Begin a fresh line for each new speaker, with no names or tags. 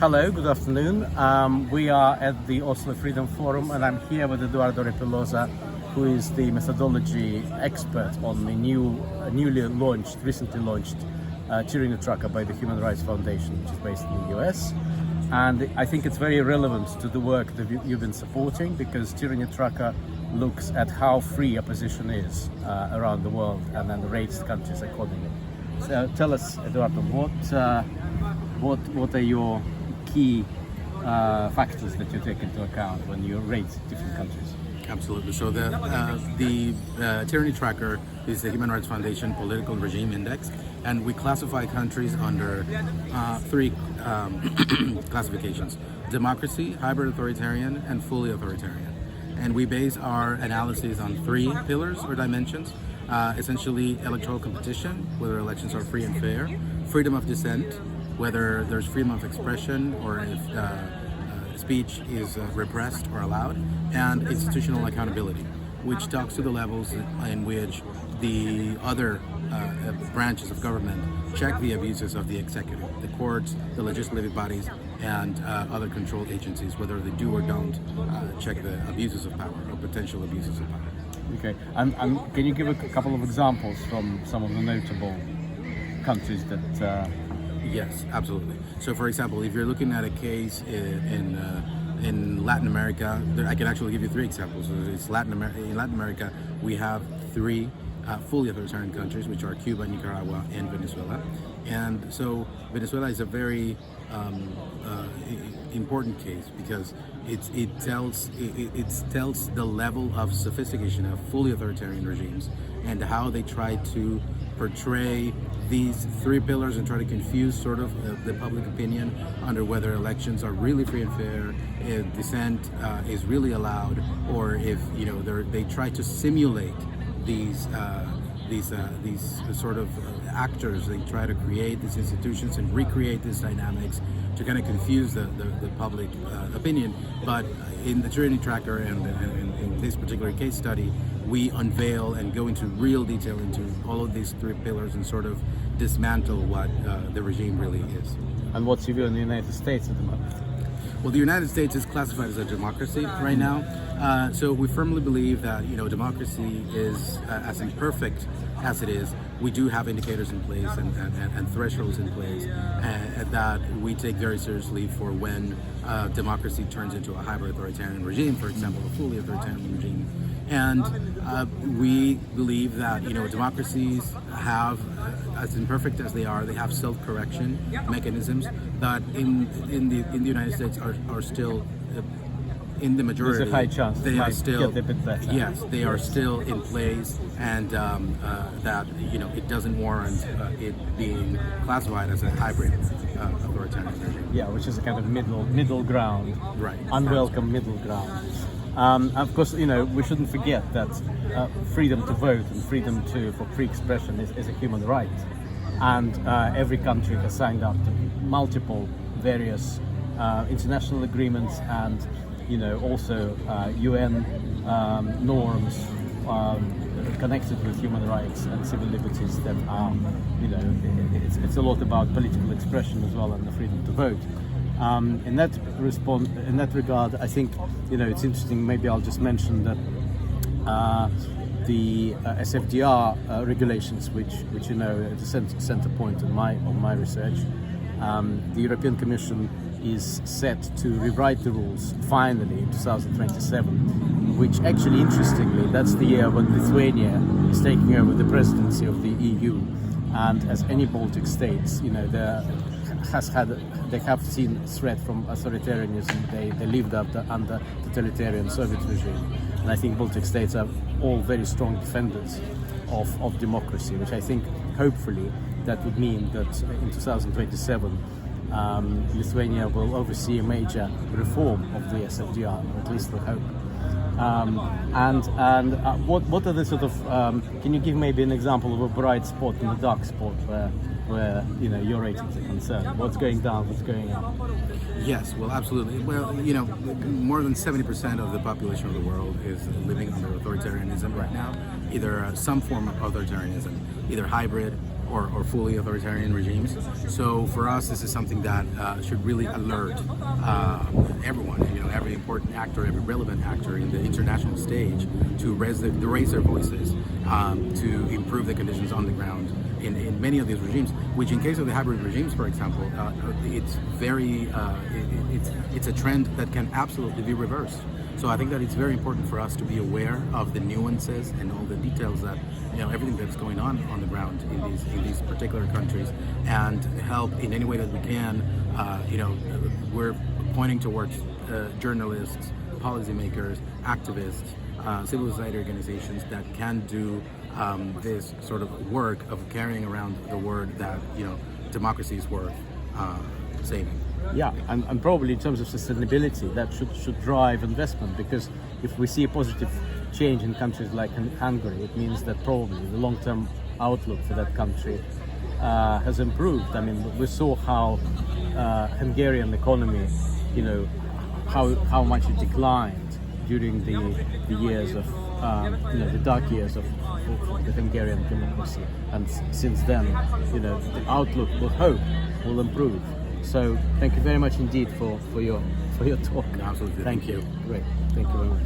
Hello, good afternoon. We are at the Oslo Freedom Forum, and I'm here with Eduardo Repelosa, who is the methodology expert on the recently launched Tyranny tracker by the Human Rights Foundation, which is based in the US. And I think it's very relevant to the work that you've been supporting, because Tyranny tracker looks at how free opposition is around the world and then rates countries accordingly. So tell us, Eduardo, what are your key factors that you take into account when you rate different countries?
Absolutely. So the Tyranny Tracker is the Human Rights Foundation Political Regime Index, and we classify countries under three classifications: democracy, hybrid authoritarian, and fully authoritarian. And we base our analysis on three pillars or dimensions. Essentially, electoral competition, whether elections are free and fair; freedom of dissent, whether there's freedom of expression or if speech is repressed or allowed; and institutional accountability, which talks to the levels in which the other branches of government check the abuses of the executive, the courts, the legislative bodies, and other controlled agencies, whether they do or don't check the abuses of power or potential abuses of power.
Okay, and can you give a couple of examples from some of the notable countries that...
Yes, absolutely. So, for example, if you're looking at a case in Latin America, I can actually give you three examples. It's in Latin America, we have three fully authoritarian countries, which are Cuba, Nicaragua, and Venezuela. And so Venezuela is a very important case because it tells the level of sophistication of fully authoritarian regimes and how they try to portray these three pillars and try to confuse sort of the public opinion under whether elections are really free and fair, if dissent is really allowed, or if they try to simulate these sort of actors. They try to create these institutions and recreate these dynamics to kind of confuse the public opinion. But in the Tyranny Tracker and in this particular case study, we unveil and go into real detail into all of these three pillars and sort of dismantle what the regime really is.
And what's your view in the United States at the moment?
Well, the United States is classified as a democracy right now. So we firmly believe that democracy is as imperfect as it is. We do have indicators in place and thresholds in place that we take very seriously for when democracy turns into a hybrid authoritarian regime, for example, a fully authoritarian regime. And we believe that democracies have, as imperfect as they have self-correction mechanisms that in the United States are still in the majority.
There's a high chance
they are still
get a bit better.
Yes, they are still in place, and that it doesn't warrant it being classified as a hybrid authoritarian regime.
Yeah, which is a kind of middle ground,
right?
Unwelcome middle ground. Of course, we shouldn't forget that freedom to vote and freedom for free expression is a human right, and every country has signed up to multiple various international agreements and also UN norms connected with human rights and civil liberties that are, it's a lot about political expression as well and the freedom to vote. In that regard, I think it's interesting. Maybe I'll just mention that the SFDR regulations, which at the center point of my research, the European Commission is set to rewrite the rules finally in 2027, which actually, interestingly, that's the year when Lithuania is taking over the presidency of the EU, and as any Baltic states, they have seen threat from authoritarianism. They lived under totalitarian Soviet regime, and I think Baltic states are all very strong defenders of democracy, which I think hopefully that would mean that in 2027 Lithuania will oversee a major reform of the SFDR, or at least we hope. What are the sort of can you give maybe an example of a bright spot and a dark spot where your ratings are concerned? What's going down, what's going up?
Yes, well, absolutely. Well, more than 70% of the population of the world is living under authoritarianism right now, either some form of authoritarianism, either hybrid or fully authoritarian regimes. So for us, this is something that should really alert everyone, every important actor, every relevant actor in the international stage to raise their voices, to improve the conditions on the ground in many of these regimes, which in case of the hybrid regimes, for example, it's very, it's a trend that can absolutely be reversed. So I think that it's very important for us to be aware of the nuances and all the details that, everything that's going on the ground in these particular countries, and help in any way that we can. We're pointing towards journalists, policymakers, activists, civil society organizations that can do this sort of work of carrying around the word that, democracy is worth saving.
Yeah, and probably in terms of sustainability, that should drive investment, because if we see a positive change in countries like Hungary, it means that probably the long-term outlook for that country has improved. I mean, we saw how Hungarian economy, how much it declined during the years of the dark years of the Hungarian democracy, and since then, the outlook, we hope, will improve. So thank you very much indeed for your talk.
Absolutely.
Thank you. Great. Thank you very much.